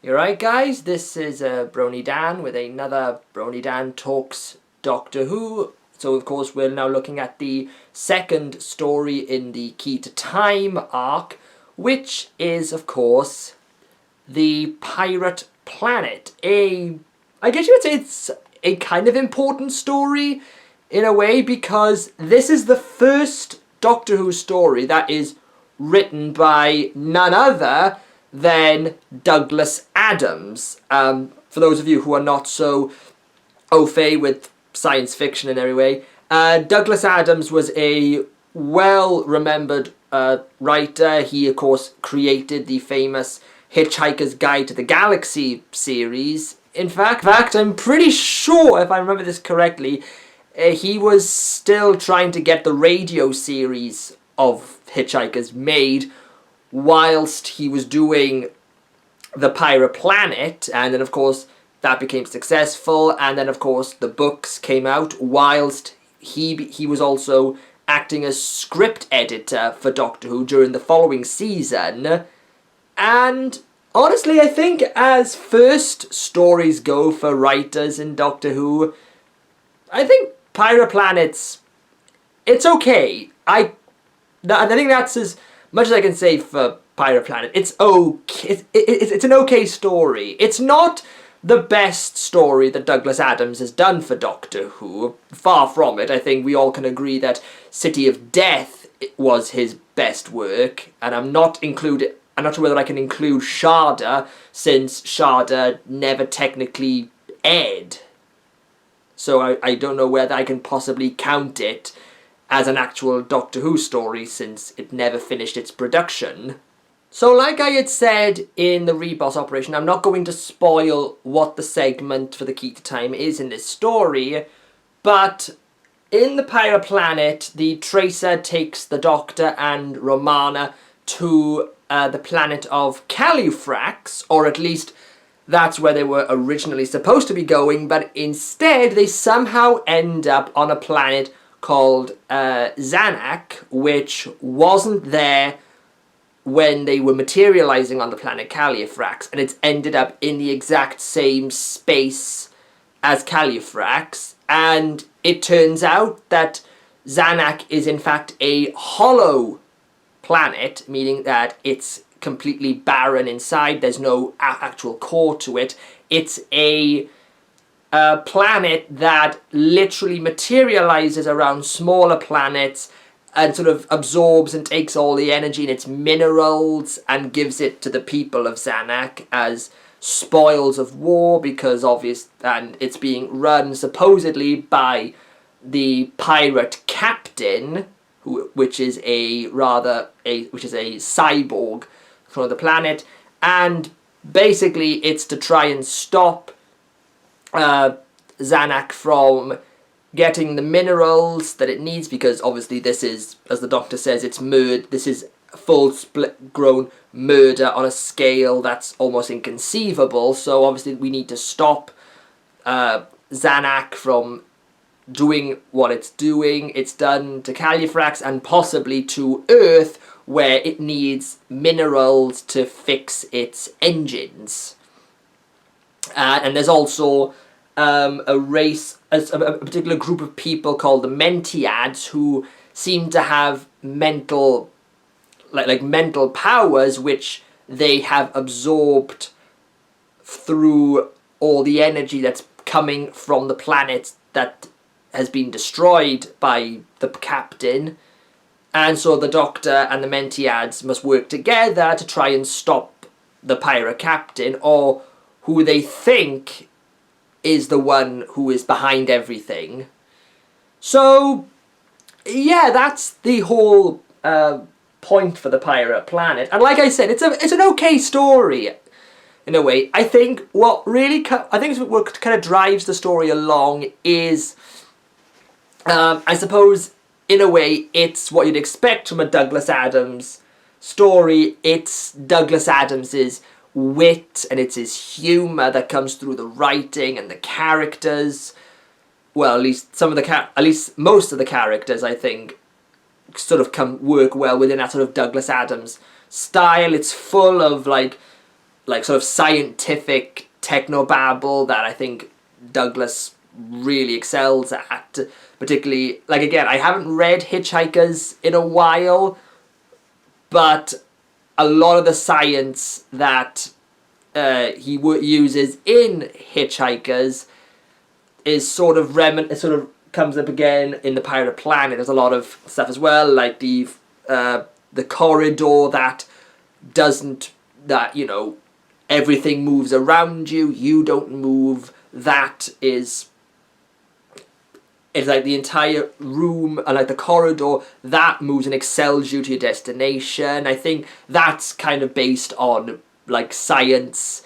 You alright, guys? This is BronyDan with another BronyDan Talks Doctor Who. So, of course, we're now looking at the second story in the Key to Time arc, which is, of course, the Pirate Planet. I guess you would say it's a kind of important story in a way, because this is the first Doctor Who story that is written by none other than Douglas Adams. For those of you who are not so au fait with science fiction in every way, Douglas Adams was a well-remembered writer. He, of course, created the famous Hitchhiker's Guide to the Galaxy series. In fact, I'm pretty sure, if I remember this correctly, he was still trying to get the radio series of Hitchhikers made whilst he was doing the Pirate Planet, and then of course that became successful, and then of course the books came out whilst he was also acting as script editor for Doctor Who during the following season. And honestly, I think as first stories go for writers in Doctor Who, I think Pirate Planet's, it's okay. I think that's as much as I can say for Pirate Planet. It's okay. It's an okay story. It's not the best story that Douglas Adams has done for Doctor Who. Far from it. I think we all can agree that City of Death was his best work, and I'm not sure whether I can include Sharda, since Sharda never technically aired. So I don't know whether I can possibly count it as an actual Doctor Who story, since it never finished its production. So like I had said in the Reboss operation, I'm not going to spoil what the segment for the Key to Time is in this story, but in the Pirate Planet, the Tracer takes the Doctor and Romana to the planet of Calufrax, or at least that's where they were originally supposed to be going, but instead they somehow end up on a planet called Zanuck, which wasn't there when they were materializing on the planet Calufrax, and it's ended up in the exact same space as Calufrax, and it turns out that Zanuck is in fact a hollow planet, meaning that it's completely barren inside, there's no actual core to it. It's a planet that literally materializes around smaller planets and sort of absorbs and takes all the energy in its minerals and gives it to the people of Zanuck as spoils of war, because and it's being run supposedly by the pirate captain, which is a cyborg from the planet, and basically it's to try and stop Zanuck from getting the minerals that it needs, because obviously this is, as the Doctor says, this is full split-grown murder on a scale that's almost inconceivable, so obviously we need to stop Zanuck from doing what it's doing. It's done to Calufrax and possibly to Earth, where it needs minerals to fix its engines. And there's also a particular group of people called the Mentiads, who seem to have mental powers, which they have absorbed through all the energy that's coming from the planet that has been destroyed by the captain. And so the Doctor and the Mentiads must work together to try and stop the pirate captain, or who they think is the one who is behind everything. So, yeah, that's the whole point for the Pirate Planet. And like I said, it's an okay story in a way. I think what kind of drives the story along is, I suppose, in a way, it's what you'd expect from a Douglas Adams story. It's Douglas Adams's wit and it's his humour that comes through the writing and the characters. Well, at least most of the characters, I think, sort of work well within that sort of Douglas Adams style. It's full of like like sort of scientific technobabble that I think Douglas really excels at. Particularly, like, again, I haven't read Hitchhikers in a while, but a lot of the science that he uses in Hitchhikers is sort of comes up again in the Pirate Planet. There's a lot of stuff as well, like the corridor that doesn't, that, you know, everything moves around you, you don't move. That is, it's like the entire room and like the corridor that moves and excels you to your destination. I think that's kind of based on like science.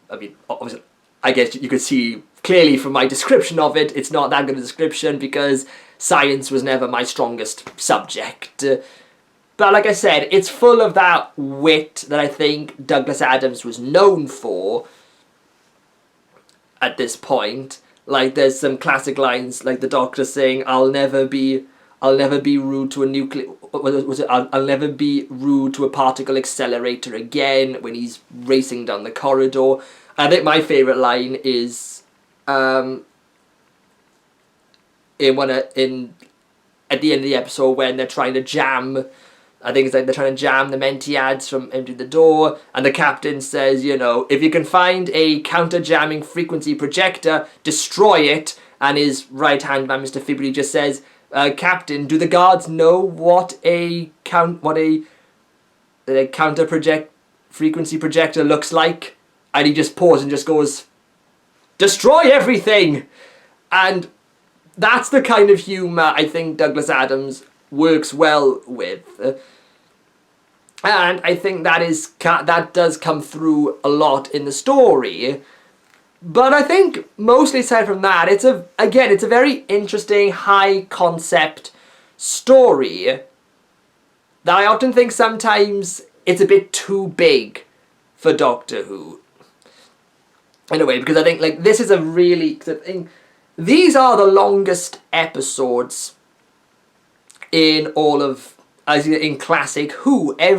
I mean, obviously, I guess you could see clearly from my description of it, it's not that good a description because science was never my strongest subject. But like I said, it's full of that wit that I think Douglas Adams was known for at this point. Like, there's some classic lines, like the Doctor saying, I'll never be rude to a nuclear... I'll never be rude to a particle accelerator again, when he's racing down the corridor. I think my favourite line is at the end of the episode when they're trying to jam... I think it's like they're trying to jam the Mentiads from into the door, and the captain says, you know, if you can find a counter-jamming frequency projector, destroy it. And his right-hand man, Mr. Fibberty, just says, Captain, do the guards know what a frequency projector looks like? And he just pauses and just goes, destroy everything! And that's the kind of humour I think Douglas Adams works well with, and I think that does come through a lot in the story. But I think mostly aside from that, it's a very interesting high concept story that I often think sometimes it's a bit too big for Doctor Who in a way, because I think like this is a really, these are the longest episodes in all of, as in classic Who. I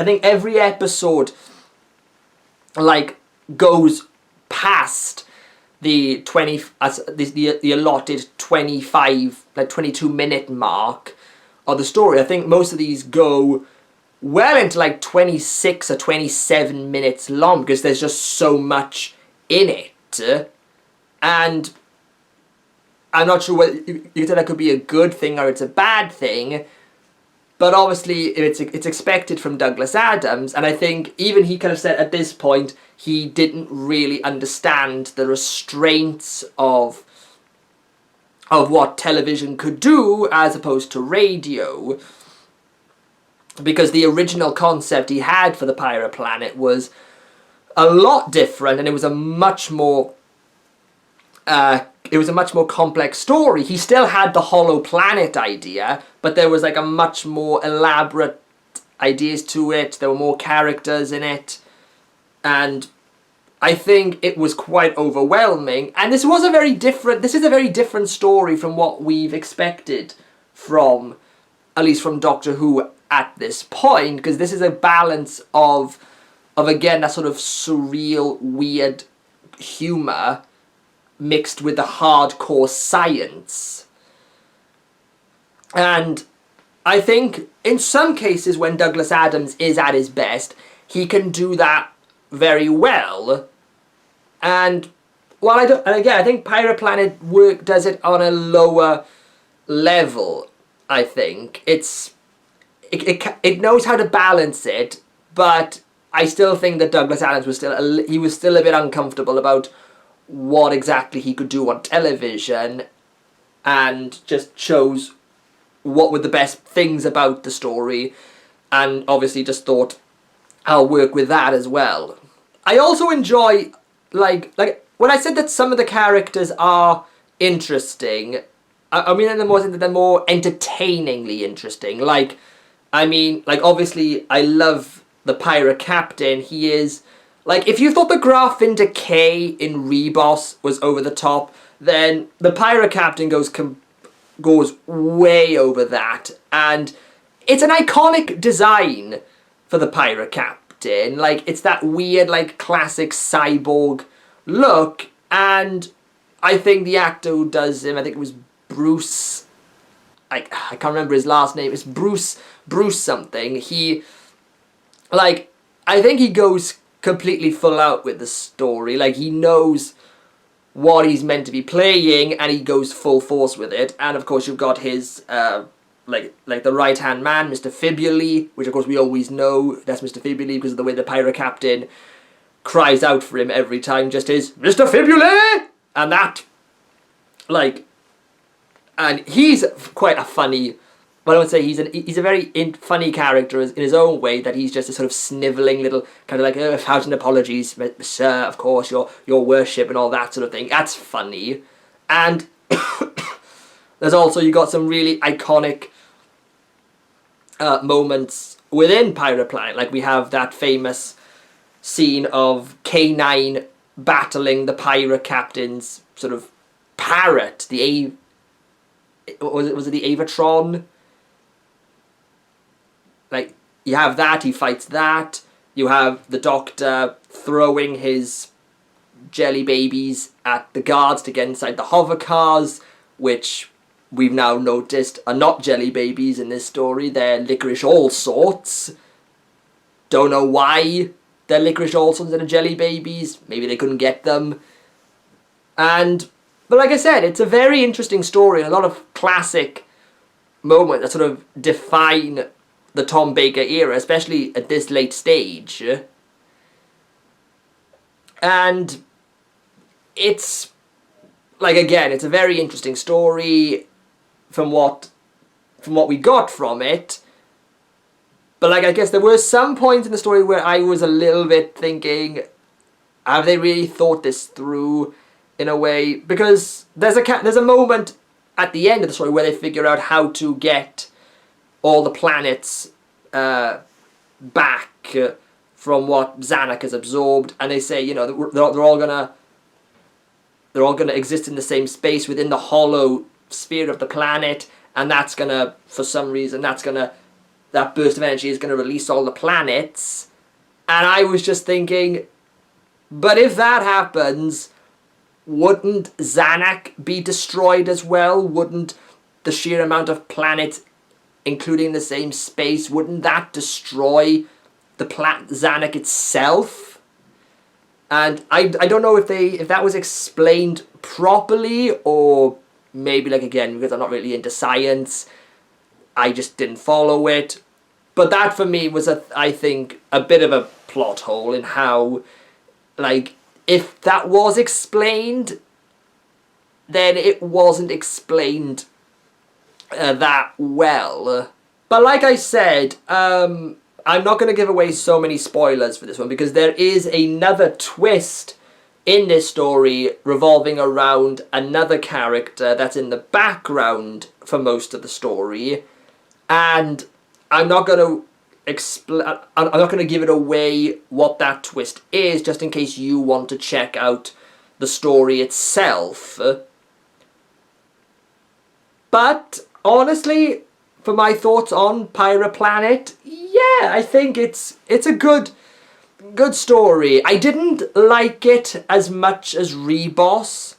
think every episode like goes past the the allotted 25, like 22-minute mark of the story. I think most of these go well into like 26 or 27 minutes long because there's just so much in it. And I'm not sure whether you could say that could be a good thing or it's a bad thing, but obviously it's expected from Douglas Adams, and I think even he kind of said at this point he didn't really understand the restraints of what television could do as opposed to radio, because the original concept he had for the Pirate Planet was a lot different, and it was a much more complex story. He still had the hollow planet idea, but there was like a much more elaborate ideas to it. There were more characters in it, and I think it was quite overwhelming. And this is a very different story from what we've expected from, at least from Doctor Who at this point, because this is a balance of again that sort of surreal, weird humour mixed with the hardcore science. And I think in some cases when Douglas Adams is at his best, he can do that very well. And while I think Pirate Planet does it on a lower level, I think. It knows how to balance it, but I still think that Douglas Adams was still a bit uncomfortable about what exactly he could do on television, and just chose what were the best things about the story, and obviously just thought, I'll work with that as well. I also enjoy, like when I said that some of the characters are interesting, I mean they're more entertainingly interesting. Obviously I love the pirate captain. He is, like, if you thought the Grafin Decay in Rebos was over the top, then the pirate captain goes way over that, and it's an iconic design for the pirate Captain. Like, it's that weird, like, classic cyborg look, and I think the actor who does him, I think it was Bruce, I can't remember his last name, it's Bruce something. He, like, I think he goes completely full out with the story. Like, he knows what he's meant to be playing, and he goes full force with it. And of course, you've got his like the right hand man, Mr. Fibuli, which of course we always know that's Mr. Fibuli because of the way the pirate captain cries out for him every time. Just his Mr. Fibuli, and that, like, and he's quite a funny. Well, I would say he's a very funny character in his own way, that he's just a sort of snivelling little, kind of like, 1,000 apologies, sir, of course, your worship and all that sort of thing. That's funny. And there's also, you got some really iconic moments within Pirate Planet. Like, we have that famous scene of K9 battling the pirate captain's sort of parrot, was it the Avatron? Like, you have that, he fights that. You have the Doctor throwing his jelly babies at the guards to get inside the hover cars, which we've now noticed are not jelly babies in this story. They're licorice all sorts. Don't know why they're licorice all sorts instead of jelly babies. Maybe they couldn't get them. But like I said, it's a very interesting story. A lot of classic moments that sort of define the Tom Baker era, especially at this late stage. And it's, like, again, it's a very interesting story from what we got from it. But, like, I guess there were some points in the story where I was a little bit thinking, have they really thought this through in a way? Because there's a moment at the end of the story where they figure out how to get all the planets back from what Zanuck has absorbed, and they say, you know, they're all gonna exist in the same space within the hollow sphere of the planet, and that's gonna, for some reason, that burst of energy is gonna release all the planets. And I was just thinking, but if that happens, wouldn't Zanuck be destroyed as well? Wouldn't the sheer amount of planets, including the same space, wouldn't that destroy the Zanuck itself? And I don't know if that was explained properly, or maybe, like, again, because I'm not really into science, I just didn't follow it. But that for me was, I think, a bit of a plot hole in how, like, if that was explained, then it wasn't explained that well. But like I said, I'm not going to give away so many spoilers for this one, because there is another twist in this story revolving around another character that's in the background for most of the story, and I'm not going to I'm not going to give it away what that twist is, just in case you want to check out the story itself. But honestly, for my thoughts on Pirate Planet, yeah, I think it's a good story. I didn't like it as much as Reboss,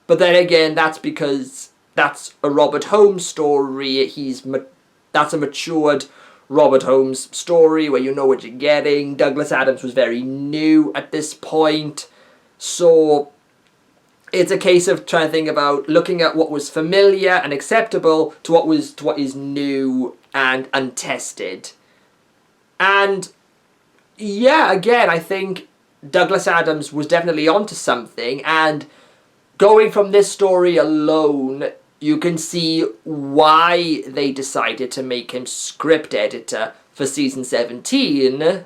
but then again, that's because that's a Robert Holmes story. That's a matured Robert Holmes story where you know what you're getting. Douglas Adams was very new at this point, so it's a case of trying to think about looking at what was familiar and acceptable to what is new and untested. And yeah, again, I think Douglas Adams was definitely onto something, and going from this story alone, you can see why they decided to make him script editor for season 17.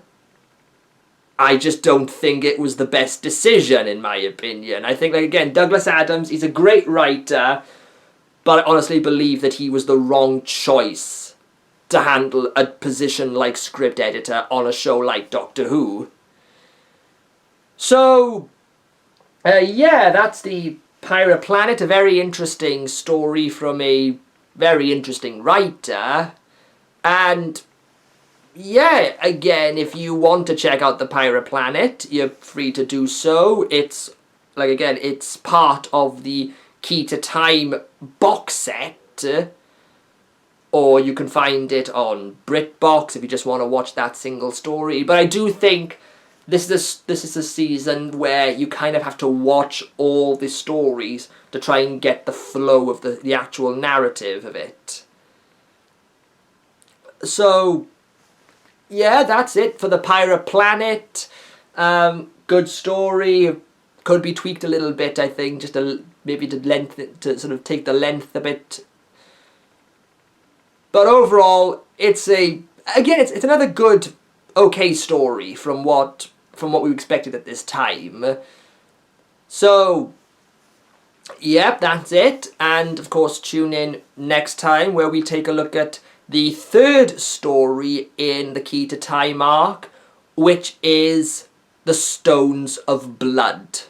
I just don't think it was the best decision, in my opinion. I think, like, again, Douglas Adams, he's a great writer, but I honestly believe that he was the wrong choice to handle a position like script editor on a show like Doctor Who. So, yeah, that's the Pirate Planet, a very interesting story from a very interesting writer, and yeah, again, if you want to check out the Pirate Planet, you're free to do so. It's, like, again, it's part of the Key to Time box set, or you can find it on BritBox if you just want to watch that single story. But I do think this is a season where you kind of have to watch all the stories to try and get the flow of the actual narrative of it. So, yeah, that's it for the Pirate Planet. Good story. Could be tweaked a little bit, I think, just maybe to sort of take the length a bit. But overall, it's another good, okay story from what we expected at this time. So, yep, that's it. And of course, tune in next time where we take a look at the third story in the Key to Time arc, which is The Stones of Blood.